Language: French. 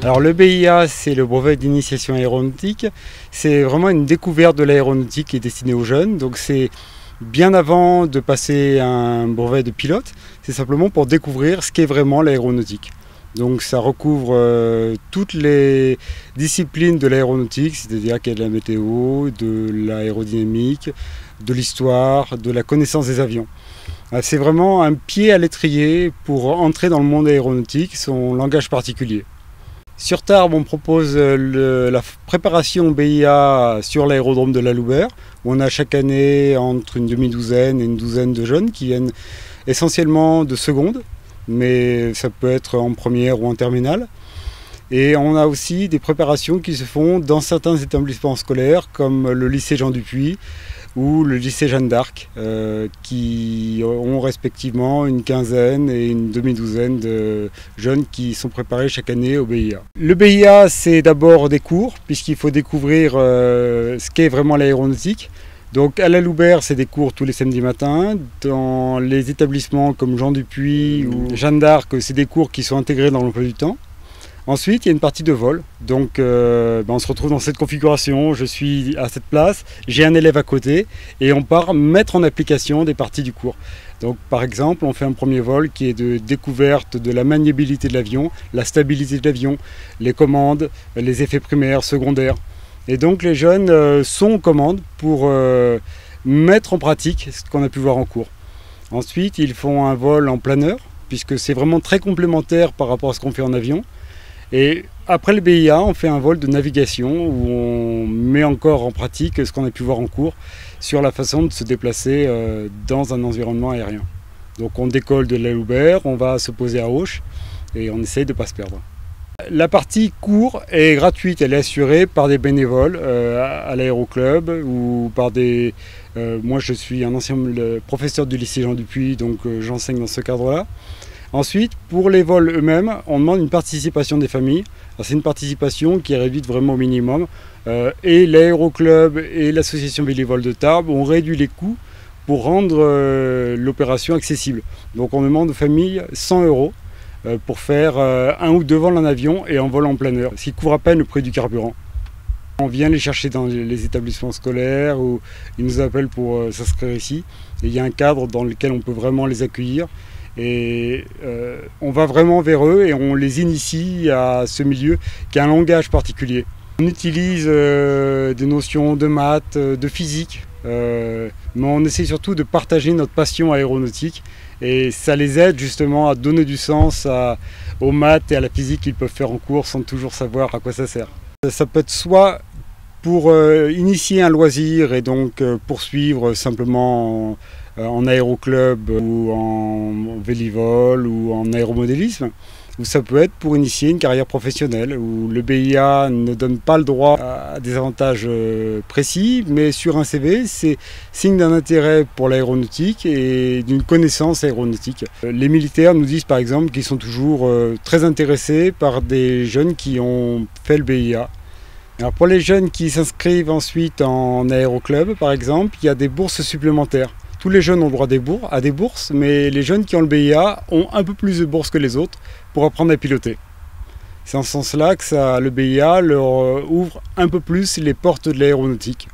Alors le BIA, c'est le brevet d'initiation aéronautique. C'est vraiment une découverte de l'aéronautique qui est destinée aux jeunes. Donc c'est bien avant de passer un brevet de pilote. C'est simplement pour découvrir ce qu'est vraiment l'aéronautique. Donc ça recouvre toutes les disciplines de l'aéronautique, c'est-à-dire qu'il y a de la météo, de l'aérodynamique, de l'histoire, de la connaissance des avions. C'est vraiment un pied à l'étrier pour entrer dans le monde aéronautique, son langage particulier. Sur Tarbes, on propose la préparation BIA sur l'aérodrome de la Loubert, où on a chaque année entre une demi-douzaine et une douzaine de jeunes qui viennent essentiellement de seconde, mais ça peut être en première ou en terminale. Et on a aussi des préparations qui se font dans certains établissements scolaires, comme le lycée Jean Dupuy ou le lycée Jeanne d'Arc, qui ont respectivement une quinzaine et une demi-douzaine de jeunes qui sont préparés chaque année au BIA. Le BIA, c'est d'abord des cours, puisqu'il faut découvrir ce qu'est vraiment l'aéronautique. Donc à la Loubert, c'est des cours tous les samedis matins. Dans les établissements comme Jean Dupuy ou Jeanne d'Arc, c'est des cours qui sont intégrés dans l'emploi du temps. Ensuite, il y a une partie de vol. Donc on se retrouve dans cette configuration. Je suis à cette place, j'ai un élève à côté et on part mettre en application des parties du cours. Donc par exemple, on fait un premier vol qui est de découverte de la maniabilité de l'avion, la stabilité de l'avion, les commandes, les effets primaires, secondaires. Et donc les jeunes sont aux commandes pour mettre en pratique ce qu'on a pu voir en cours. Ensuite, ils font un vol en planeur, puisque c'est vraiment très complémentaire par rapport à ce qu'on fait en avion. Et après le BIA, on fait un vol de navigation où on met encore en pratique ce qu'on a pu voir en cours sur la façon de se déplacer dans un environnement aérien. Donc on décolle de la Loubert, on va se poser à Auch et on essaye de ne pas se perdre. La partie cours est gratuite, elle est assurée par des bénévoles à l'aéroclub ou par des... moi je suis un ancien professeur du lycée Jean Dupuy, donc j'enseigne dans ce cadre-là. Ensuite, pour les vols eux-mêmes, on demande une participation des familles. C'est une participation qui est réduite vraiment au minimum. Et l'aéroclub et l'association Bénévoles de Tarbes ont réduit les coûts pour rendre l'opération accessible. Donc on demande aux familles 100 € pour faire un ou deux vols en avion et en vol en planeur, ce qui couvre à peine le prix du carburant. On vient les chercher dans les établissements scolaires ou ils nous appellent pour s'inscrire ici. Et il y a un cadre dans lequel on peut vraiment les accueillir. Et on va vraiment vers eux et on les initie à ce milieu qui a un langage particulier. On utilise des notions de maths, de physique, mais on essaie surtout de partager notre passion aéronautique et ça les aide justement à donner du sens aux maths et à la physique qu'ils peuvent faire en cours sans toujours savoir à quoi ça sert. Ça peut être soit pour initier un loisir et donc poursuivre simplement en aéroclub ou en vélivol ou en aéromodélisme, ou ça peut être pour initier une carrière professionnelle où le BIA ne donne pas le droit à des avantages précis, mais sur un CV, c'est signe d'un intérêt pour l'aéronautique et d'une connaissance aéronautique. Les militaires nous disent par exemple qu'ils sont toujours très intéressés par des jeunes qui ont fait le BIA. Alors pour les jeunes qui s'inscrivent ensuite en aéroclub par exemple, il y a des bourses supplémentaires. Tous les jeunes ont droit à des bourses, mais les jeunes qui ont le BIA ont un peu plus de bourses que les autres pour apprendre à piloter. C'est en ce sens-là que le BIA leur ouvre un peu plus les portes de l'aéronautique.